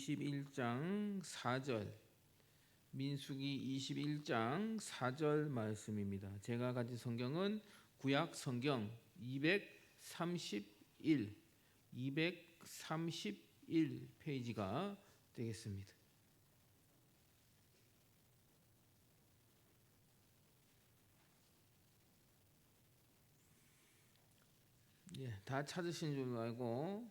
21장 4절, 민수기 21장 4절 말씀입니다. 제가 가진 성경은 구약 성경 231 페이지가 되겠습니다. 다 찾으신 줄 알고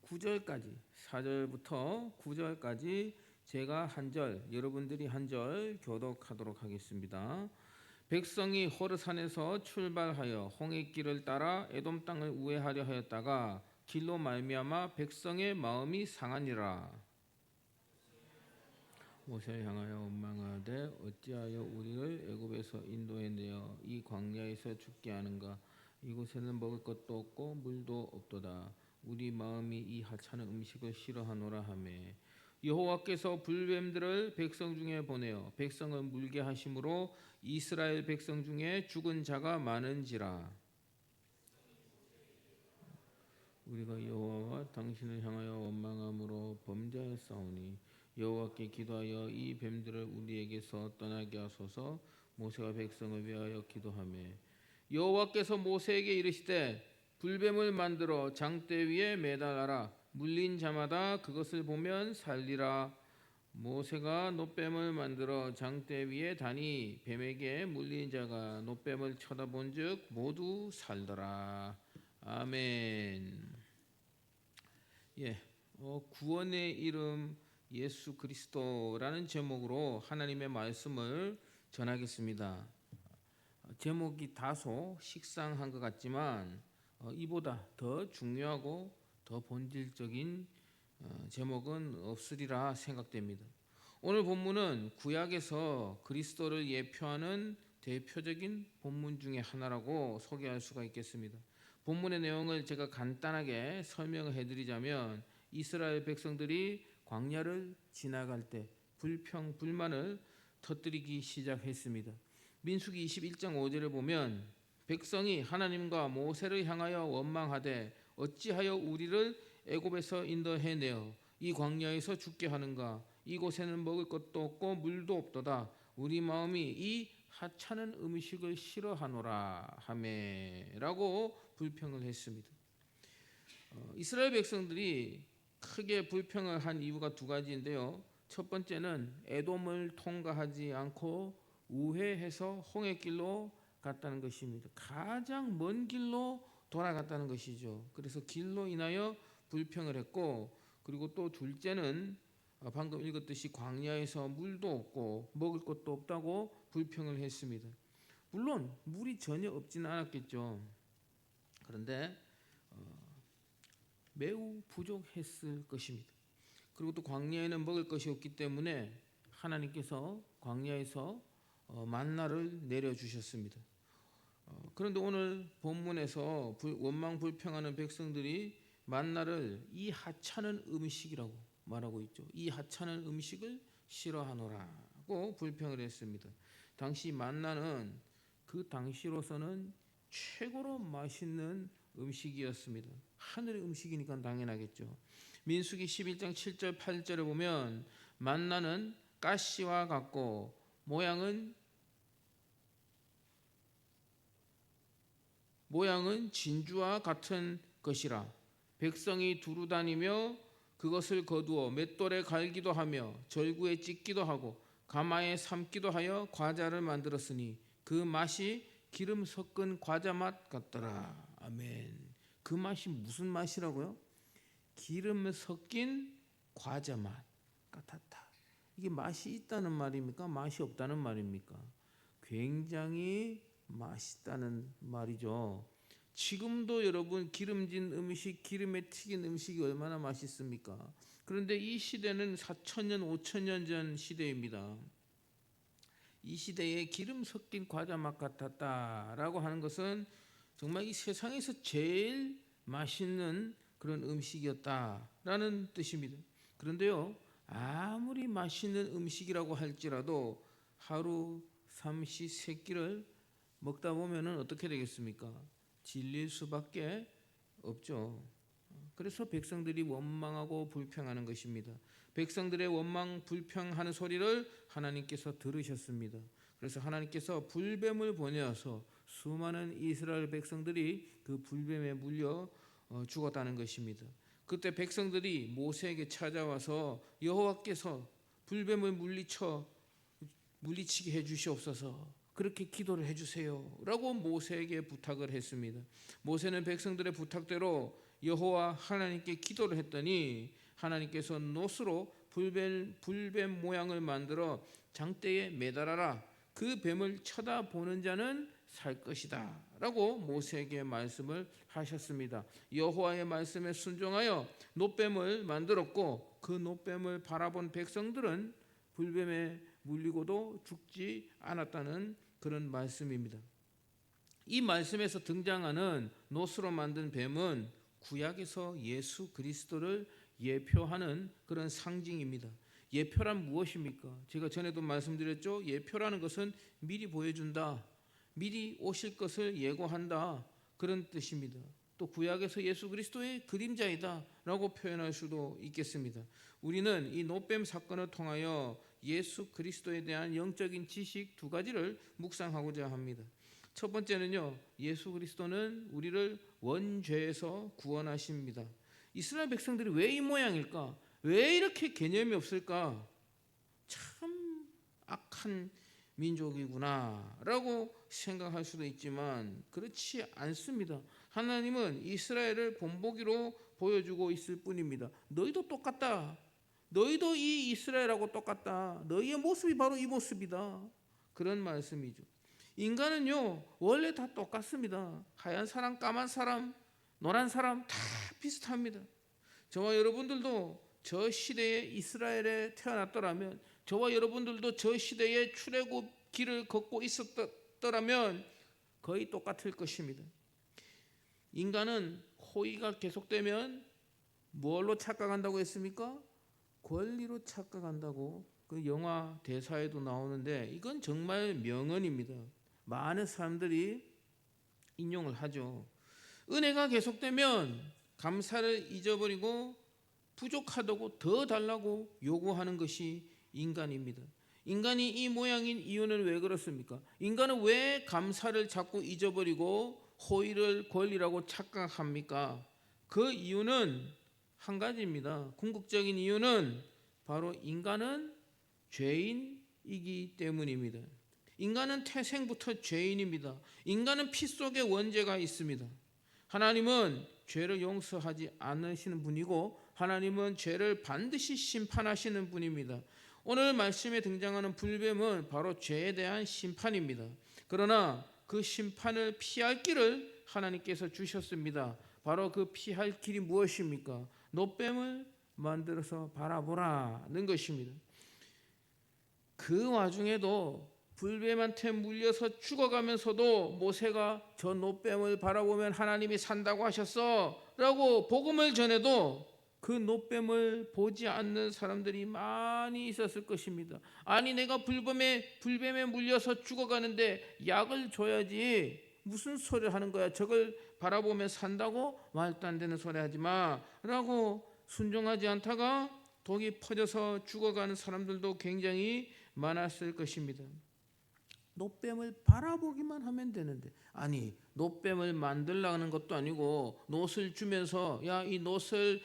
9절까지 4절부터 9절까지 제가 한 절, 여러분들이 한 절 교독하도록 하겠습니다. 백성이 호르산에서 출발하여 홍해길을 따라 에돔 땅을 우회하려 하였다가 길로 말미암아 백성의 마음이 상하니라. 모세를 향하여 원망하되 어찌하여 우리를 애굽에서 인도해내어 이 광야에서 죽게 하는가. 이곳에는 먹을 것도 없고 물도 없도다. 우리 마음이 이 하찮은 음식을 싫어하노라 하며 여호와께서 불뱀들을 백성 중에 보내어 백성을 물게 하심으로 이스라엘 백성 중에 죽은 자가 많은지라. 우리가 여호와와 당신을 향하여 원망함으로 범죄하였사오니 여호와께 기도하여 이 뱀들을 우리에게서 떠나게 하소서. 모세가 백성을 위하여 기도하며 여호와께서 모세에게 이르시되 불뱀을 만들어 장대 위에 매달아라. 물린 자마다 그것을 보면 살리라. 모세가 놋뱀을 만들어 장대 위에 다니 뱀에게 물린 자가 놋뱀을 쳐다본즉 모두 살더라. 아멘. 구원의 이름 예수 그리스도라는 제목으로 하나님의 말씀을 전하겠습니다. 제목이 다소 식상한 것 같지만 이보다 더 중요하고 더 본질적인 제목은 없으리라 생각됩니다. 오늘 본문은 구약에서 그리스도를 예표하는 대표적인 본문 중에 하나라고 소개할 수가 있겠습니다. 본문의 내용을 제가 간단하게 설명을 해드리자면 이스라엘 백성들이 광야를 지나갈 때 불평, 불만을 터뜨리기 시작했습니다. 민수기 21장 5절을 보면 백성이 하나님과 모세를 향하여 원망하되 어찌하여 우리를 애굽에서 인도해내어 이 광야에서 죽게 하는가. 이곳에는 먹을 것도 없고 물도 없도다. 우리 마음이 이 하찮은 음식을 싫어하노라 하매라고 불평을 했습니다. 이스라엘 백성들이 크게 불평을 한 이유가 두 가지인데요. 첫 번째는 에돔을 통과하지 않고 우회해서 홍해길로 갔다는 것입니다. 가장 먼 길로 돌아갔다는 것이죠. 그래서 길로 인하여 불평을 했고, 그리고 또 둘째는 방금 읽었듯이 광야에서 물도 없고 먹을 것도 없다고 불평을 했습니다. 물론 물이 전혀 없지는 않았겠죠. 그런데 매우 부족했을 것입니다. 그리고 또 광야에는 먹을 것이 없기 때문에 하나님께서 광야에서 만나를 내려주셨습니다. 그런데 오늘 본문에서 원망 불평하는 백성들이 만나를 이 하찮은 음식이라고 말하고 있죠. 이 하찮은 음식을 싫어하노라고 불평을 했습니다. 당시 만나는 그 당시로서는 최고로 맛있는 음식이었습니다. 하늘의 음식이니까 당연하겠죠. 민수기 11장 7절 8절에 보면 만나는 가시와 같고 모양은 진주와 같은 것이라. 백성이 두루 다니며 그것을 거두어 맷돌에 갈기도 하며 절구에 찢기도 하고 가마에 삶기도 하여 과자를 만들었으니 그 맛이 기름 섞은 과자 맛 같더라. 아멘. 그 맛이 무슨 맛이라고요? 기름 섞인 과자 맛 같았다. 이게 맛이 있다는 말입니까? 맛이 없다는 말입니까? 굉장히 맛있다는 말이죠. 지금도 여러분 기름진 음식, 기름에 튀긴 음식이 얼마나 맛있습니까? 그런데 이 시대는 4,000년, 5,000년 전 시대입니다. 이 시대에 기름 섞인 과자 맛 같았다라고 하는 것은 정말 이 세상에서 제일 맛있는 그런 음식이었다라는 뜻입니다. 그런데요, 아무리 맛있는 음식이라고 할지라도 하루 삼시 세끼를 먹다 보면은 어떻게 되겠습니까? 질릴 수밖에 없죠. 그래서 백성들이 원망하고 불평하는 것입니다. 백성들의 원망 불평하는 소리를 하나님께서 들으셨습니다. 그래서 하나님께서 불뱀을 보내어서 수많은 이스라엘 백성들이 그 불뱀에 물려 죽었다는 것입니다. 그때 백성들이 모세에게 찾아와서 여호와께서 불뱀을 물리치게 해주시옵소서, 그렇게 기도를 해주세요 라고 모세에게 부탁을 했습니다. 모세는 백성들의 부탁대로 여호와 하나님께 기도를 했더니 하나님께서 놋으로 불뱀 모양을 만들어 장대에 매달아라, 그 뱀을 쳐다보는 자는 살 것이다 라고 모세에게 말씀을 하셨습니다. 여호와의 말씀에 순종하여 놋뱀을 만들었고, 그 놋뱀을 바라본 백성들은 불뱀에 물리고도 죽지 않았다는 그런 말씀입니다. 이 말씀에서 등장하는 놋으로 만든 뱀은 구약에서 예수 그리스도를 예표하는 그런 상징입니다. 예표란 무엇입니까? 제가 전에도 말씀드렸죠. 예표라는 것은 미리 보여준다, 미리 오실 것을 예고한다, 그런 뜻입니다. 또 구약에서 예수 그리스도의 그림자이다 라고 표현할 수도 있겠습니다. 우리는 이 놋뱀 사건을 통하여 예수 그리스도에 대한 영적인 지식 두 가지를 묵상하고자 합니다. 첫 번째는요, 예수 그리스도는 우리를 원죄에서 구원하십니다. 이스라엘 백성들이 왜 이 모양일까? 왜 이렇게 개념이 없을까? 참 악한 민족이구나 라고 생각할 수도 있지만 그렇지 않습니다. 하나님은 이스라엘을 본보기로 보여주고 있을 뿐입니다. 너희도 똑같다, 너희도 이 이스라엘하고 똑같다, 너희의 모습이 바로 이 모습이다, 그런 말씀이죠. 인간은요 원래 다 똑같습니다. 하얀 사람, 까만 사람, 노란 사람 다 비슷합니다. 저와 여러분들도 저 시대에 이스라엘에 태어났더라면, 저와 여러분들도 저 시대에 출애굽 길을 걷고 있었더라면 거의 똑같을 것입니다. 인간은 호의가 계속되면 뭘로 착각한다고 했습니까? 권리로 착각한다고 그 영화 대사에도 나오는데, 이건 정말 명언입니다. 많은 사람들이 인용을 하죠. 은혜가 계속되면 감사를 잊어버리고 부족하다고 더 달라고 요구하는 것이 인간입니다. 인간이 이 모양인 이유는 왜 그렇습니까? 인간은 왜 감사를 자꾸 잊어버리고 호의를 권리라고 착각합니까? 그 이유는 한 가지입니다. 궁극적인 이유는 바로 인간은 죄인이기 때문입니다. 인간은 태생부터 죄인입니다. 인간은 피 속에 원죄가 있습니다. 하나님은 죄를 용서하지 않으시는 분이고, 하나님은 죄를 반드시 심판하시는 분입니다. 오늘 말씀에 등장하는 불뱀은 바로 죄에 대한 심판입니다. 그러나 그 심판을 피할 길을 하나님께서 주셨습니다. 바로 그 피할 길이 무엇입니까? 놋뱀을 만들어서 바라보라는 것입니다. 그 와중에도 불뱀한테 물려서 죽어가면서도 모세가 저 놋뱀을 바라보면 하나님이 산다고 하셨어 라고 복음을 전해도 그 놋뱀을 보지 않는 사람들이 많이 있었을 것입니다. 아니, 내가 불뱀에 물려서 죽어가는데 약을 줘야지, 무슨 소리를 하는 거야, 저걸 바라보면 산다고? 말도 안 되는 소리 하지 마 라고 순종하지 않다가 독이 퍼져서 죽어가는 사람들도 굉장히 많았을 것입니다. 놋뱀을 바라보기만 하면 되는데, 아니, 놋뱀을 만들려는 것도 아니고 놋을 주면서 야, 이 놋을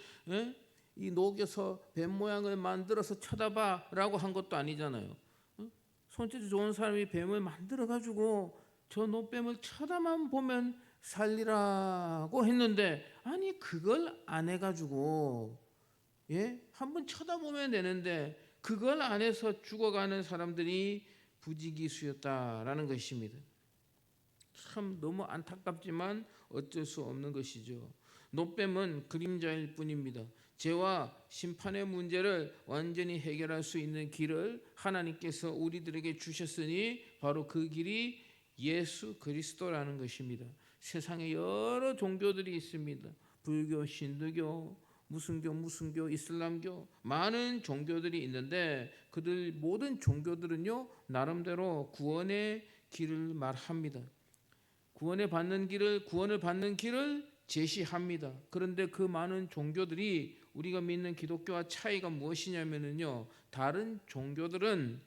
이 녹여서 뱀 모양을 만들어서 쳐다봐 라고 한 것도 아니잖아요. 손재주 좋은 사람이 뱀을 만들어 가지고 저 놋뱀을 쳐다만 보면 살리라고 했는데, 아니 그걸 안 해가지고 한번 쳐다보면 되는데 그걸 안 해서 죽어가는 사람들이 부지기수였다라는 것입니다. 참 너무 안타깝지만 어쩔 수 없는 것이죠. 놋뱀은 그림자일 뿐입니다. 죄와 심판의 문제를 완전히 해결할 수 있는 길을 하나님께서 우리들에게 주셨으니 바로 그 길이 예수 그리스도라는 것입니다. 세상에 여러 종교들이 있습니다. 불교, 신두교, 무슨교, 이슬람교, 많은 종교들이 있는데 그들 모든 종교들은요 나름대로 구원의 길을 말합니다. 구원을 받는 길을 제시합니다. 그런데 그 많은 종교들이 우리가 믿는 기독교와 차이가 무엇이냐면요, 다른 종교들은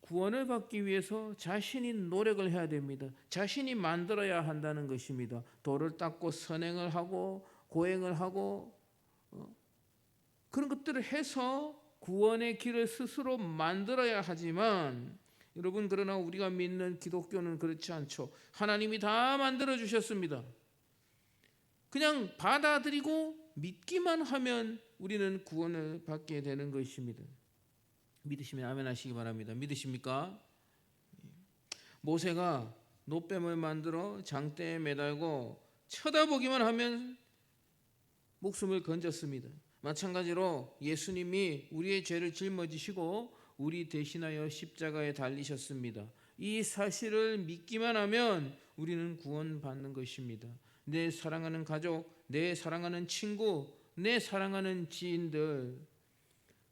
구원을 받기 위해서 자신이 노력을 해야 됩니다. 자신이 만들어야 한다는 것입니다. 도를 닦고 선행을 하고 고행을 하고 그런 것들을 해서 구원의 길을 스스로 만들어야 하지만, 여러분, 그러나 우리가 믿는 기독교는 그렇지 않죠. 하나님이 다 만들어 주셨습니다. 그냥 받아들이고 믿기만 하면 우리는 구원을 받게 되는 것입니다. 믿으시면 아멘 하시기 바랍니다. 믿으십니까? 모세가 노뱀을 만들어 장대에 매달고 쳐다보기만 하면 목숨을 건졌습니다. 마찬가지로 예수님이 우리의 죄를 짊어지시고 우리 대신하여 십자가에 달리셨습니다. 이 사실을 믿기만 하면 우리는 구원받는 것입니다. 내 사랑하는 가족, 내 사랑하는 친구, 내 사랑하는 지인들,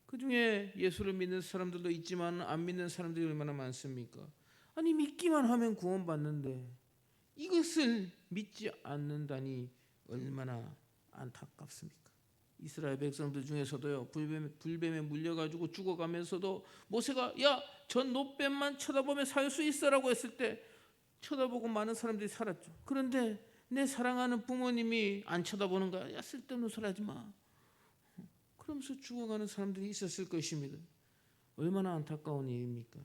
그 중에 예수를 믿는 사람들도 있지만 안 믿는 사람들이 얼마나 많습니까? 아니, 믿기만 하면 구원받는데 이것을 믿지 않는다니 얼마나 안타깝습니까? 이스라엘 백성들 중에서도요, 불뱀에 물려가지고 죽어가면서도 모세가 야, 저 노뱀만 쳐다보면 살 수 있어라고 했을 때 쳐다보고 많은 사람들이 살았죠. 그런데 내 사랑하는 부모님이 안 쳐다보는 거야. 야, 쓸데없는 소리 하지 마. 그러면서 죽어가는 사람들이 있었을 것입니다. 얼마나 안타까운 일입니까?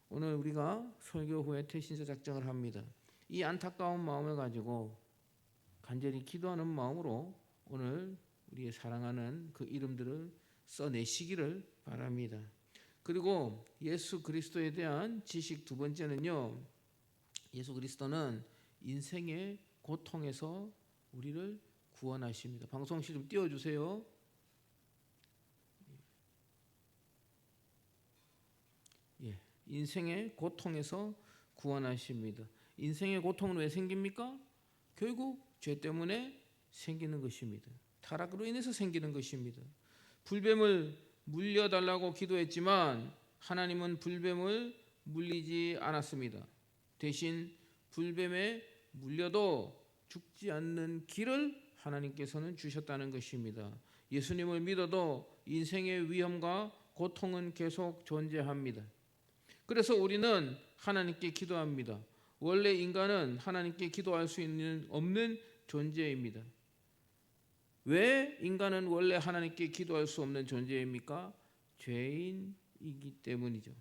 오늘 우리가 설교 후에 태신자 작정을 합니다. 이 안타까운 마음을 가지고 간절히 기도하는 마음으로 오늘 우리의 사랑하는 그 이름들을 써내시기를 바랍니다. 그리고 예수 그리스도에 대한 지식 두 번째는요, 예수 그리스도는 인생의 고통에서 우리를 구원하십니다. 방송실 좀 띄워주세요. 인생의 고통에서 구원하십니다. 인생의 고통은 왜 생깁니까? 결국 죄 때문에 생기는 것입니다. 타락으로 인해서 생기는 것입니다. 불뱀을 물려달라고 기도했지만 하나님은 불뱀을 물리지 않았습니다. 대신 불뱀에 물려도 죽지 않는 길을 하나님께서는 주셨다는 것입니다. 예수님을 믿어도 인생의 위험과 고통은 계속 존재합니다. 그래서 우리는 하나님께 기도합니다. 원래 인간은 하나님께 기도할 수 없는 존재입니다. 왜 인간은 원래 하나님께 기도할 수 없는 존재입니까? 죄인이기 때문이죠.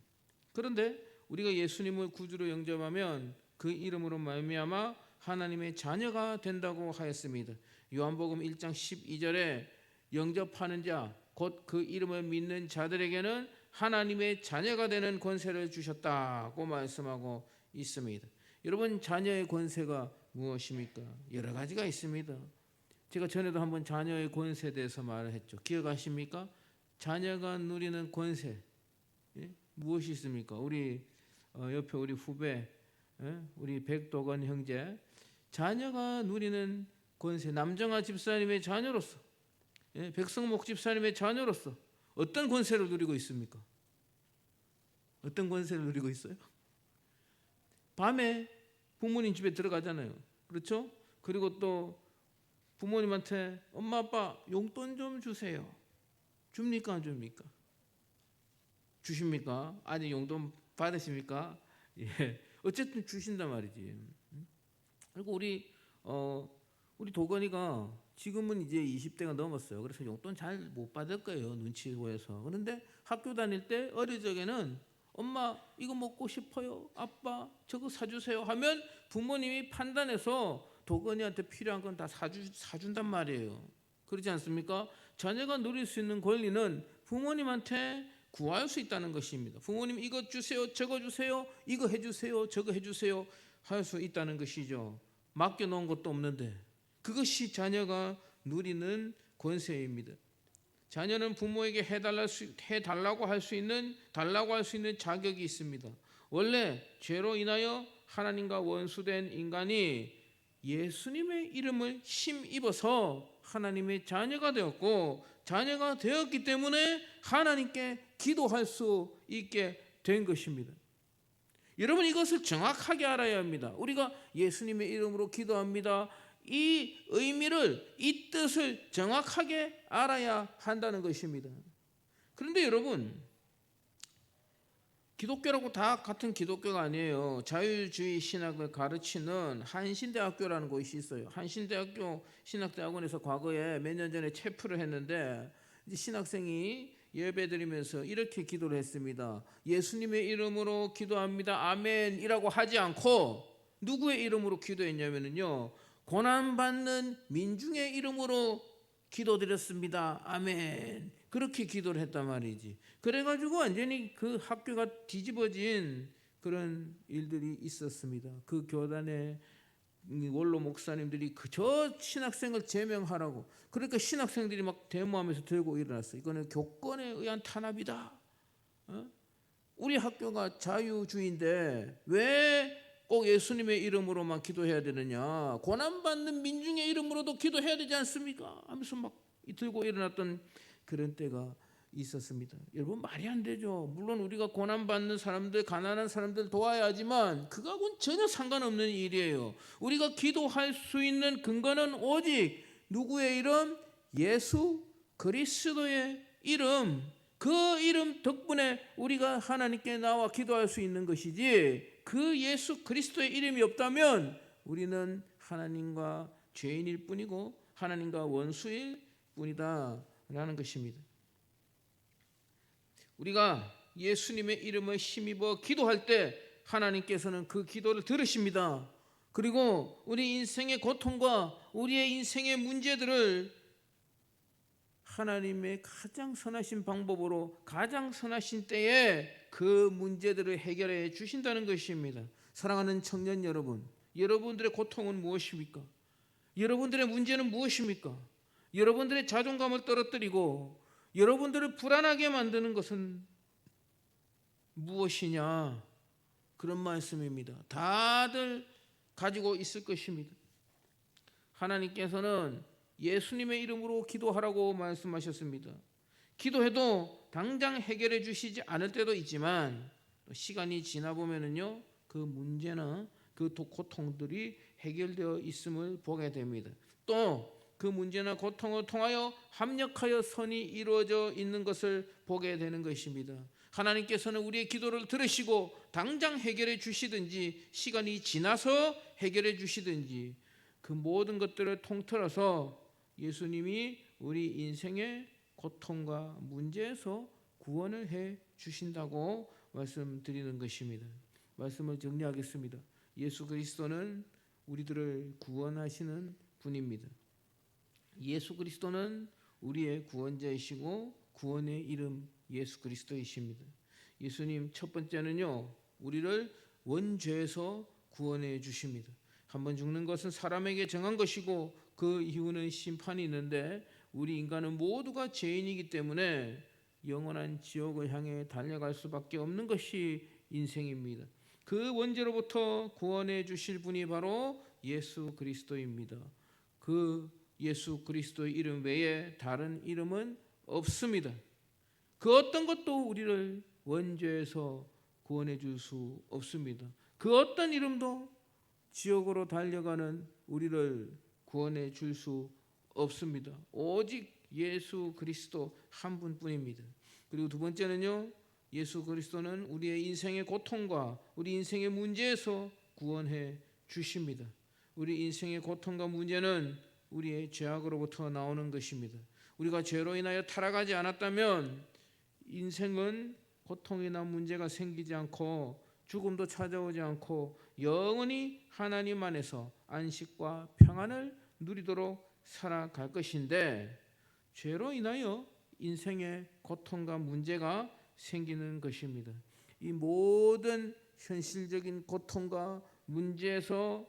그런데 우리가 예수님을 구주로 영접하면 그 이름으로 말미암아 하나님의 자녀가 된다고 하였습니다. 요한복음 1장 12절에 영접하는 자, 곧 그 이름을 믿는 자들에게는 하나님의 자녀가 되는 권세를 주셨다고 말씀하고 있습니다. 여러분, 자녀의 권세가 무엇입니까? 여러 가지가 있습니다. 제가 전에도 한번 자녀의 권세에 대해서 말을 했죠. 기억하십니까? 자녀가 누리는 권세, 무엇이 있습니까? 우리 옆에 우리 후배, 우리 백도건 형제, 자녀가 누리는 권세, 남정아 집사님의 자녀로서, 백성목 집사님의 자녀로서 어떤 권세를 누리고 있습니까? 어떤 권세를 누리고 있어요? 밤에 부모님 집에 들어가잖아요. 그렇죠? 그리고 또 부모님한테 엄마 아빠 용돈 좀 주세요. 줍니까 안 줍니까? 주십니까? 아직 용돈 받으십니까? 예. 어쨌든 주신단 말이지. 그리고 우리 도건이가 지금은 이제 20대가 넘었어요. 그래서 용돈 잘 못 받을 거예요. 눈치 보여서. 그런데 학교 다닐 때 어릴 적에는 엄마 이거 먹고 싶어요. 아빠 저거 사주세요 하면 부모님이 판단해서 도건이한테 필요한 건 다 사준단 말이에요. 그렇지 않습니까? 자녀가 누릴 수 있는 권리는 부모님한테 구할 수 있다는 것입니다. 부모님 이거 주세요, 저거 주세요, 이거 해주세요, 저거 해주세요 할 수 있다는 것이죠. 맡겨놓은 것도 없는데 그것이 자녀가 누리는 권세입니다. 자녀는 부모에게 해달라고 할 수 있는 자격이 있습니다. 원래 죄로 인하여 하나님과 원수된 인간이 예수님의 이름을 힘입어서 하나님의 자녀가 되었고, 자녀가 되었기 때문에 하나님께 기도할 수 있게 된 것입니다. 여러분, 이것을 정확하게 알아야 합니다. 우리가 예수님의 이름으로 기도합니다. 이 의미를, 이 뜻을 정확하게 알아야 한다는 것입니다. 그런데 여러분, 기독교라고 다 같은 기독교가 아니에요. 자유주의 신학을 가르치는 한신대학교라는 곳이 있어요. 한신대학교 신학대학원에서 과거에 몇 년 전에 체프를 했는데, 이제 신학생이 예배드리면서 이렇게 기도를 했습니다. 예수님의 이름으로 기도합니다. 아멘이라고 하지 않고 누구의 이름으로 기도했냐면요, 고난받는 민중의 이름으로 기도드렸습니다. 아멘. 그렇게 기도를 했단 말이지. 그래가지고 완전히 그 학교가 뒤집어진 그런 일들이 있었습니다. 그 교단의 원로 목사님들이 저 신학생을 제명하라고, 그러니까 신학생들이 막 데모하면서 들고 일어났어요. 이거는 교권에 의한 탄압이다. 우리 학교가 자유주의인데 왜 꼭 예수님의 이름으로만 기도해야 되느냐, 고난받는 민중의 이름으로도 기도해야 되지 않습니까 하면서 막 들고 일어났던 그런 때가 있었습니다. 여러분, 말이 안 되죠. 물론 우리가 고난받는 사람들, 가난한 사람들 도와야 하지만 그거하고는 전혀 상관없는 일이에요. 우리가 기도할 수 있는 근거는 오직 누구의 이름? 예수 그리스도의 이름. 그 이름 덕분에 우리가 하나님께 나와 기도할 수 있는 것이지, 그 예수 그리스도의 이름이 없다면 우리는 하나님과 죄인일 뿐이고 하나님과 원수일 뿐이다 라는 것입니다. 우리가 예수님의 이름을 힘입어 기도할 때 하나님께서는 그 기도를 들으십니다. 그리고 우리 인생의 고통과 우리의 인생의 문제들을 하나님의 가장 선하신 방법으로 가장 선하신 때에 그 문제들을 해결해 주신다는 것입니다. 사랑하는 청년 여러분, 여러분들의 고통은 무엇입니까? 여러분들의 문제는 무엇입니까? 여러분들의 자존감을 떨어뜨리고 여러분들을 불안하게 만드는 것은 무엇이냐? 그런 말씀입니다. 다들 가지고 있을 것입니다. 하나님께서는 예수님의 이름으로 기도하라고 말씀하셨습니다. 기도해도 당장 해결해 주시지 않을 때도 있지만 시간이 지나 보면은요, 그 문제나 그 고통들이 해결되어 있음을 보게 됩니다. 또 그 문제나 고통을 통하여 합력하여 선이 이루어져 있는 것을 보게 되는 것입니다. 하나님께서는 우리의 기도를 들으시고 당장 해결해 주시든지 시간이 지나서 해결해 주시든지 그 모든 것들을 통틀어서 예수님이 우리 인생의 고통과 문제에서 구원을 해 주신다고 말씀드리는 것입니다. 말씀을 정리하겠습니다. 예수 그리스도는 우리들을 구원하시는 분입니다. 예수 그리스도는 우리의 구원자이시고 구원의 이름 예수 그리스도이십니다. 예수님 첫 번째는요, 우리를 원죄에서 구원해 주십니다. 한번 죽는 것은 사람에게 정한 것이고 그 이후는 심판이 있는데 우리 인간은 모두가 죄인이기 때문에 영원한 지옥을 향해 달려갈 수밖에 없는 것이 인생입니다. 그 원죄로부터 구원해 주실 분이 바로 예수 그리스도입니다. 그 예수 그리스도의 이름 외에 다른 이름은 없습니다. 그 어떤 것도 우리를 원죄에서 구원해 줄 수 없습니다. 그 어떤 이름도 지옥으로 달려가는 우리를 구원해 줄 수 없습니다. 오직 예수 그리스도 한 분뿐입니다. 그리고 두 번째는요, 예수 그리스도는 우리의 인생의 고통과 우리 인생의 문제에서 구원해 주십니다. 우리 인생의 고통과 문제는 우리의 죄악으로부터 나오는 것입니다. 우리가 죄로 인하여 타락하지 않았다면 인생은 고통이나 문제가 생기지 않고 죽음도 찾아오지 않고 영원히 하나님 안에서 안식과 평안을 누리도록 살아갈 것인데, 죄로 인하여 인생의 고통과 문제가 생기는 것입니다. 이 모든 현실적인 고통과 문제에서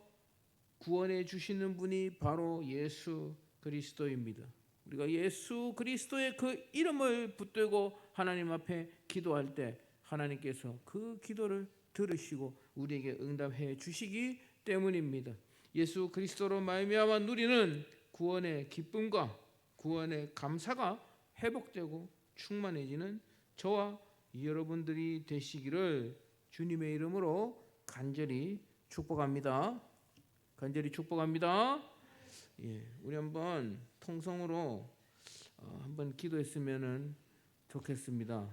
구원해 주시는 분이 바로 예수 그리스도입니다. 우리가 예수 그리스도의 그 이름을 붙들고 하나님 앞에 기도할 때 하나님께서 그 기도를 들으시고 우리에게 응답해 주시기 때문입니다. 예수 그리스도로 말미암아 누리는 구원의 기쁨과 구원의 감사가 회복되고 충만해지는 저와 여러분들이 되시기를 주님의 이름으로 간절히 축복합니다. 간절히 축복합니다. 예, 우리 한번 통성으로 한번 기도했으면은 좋겠습니다.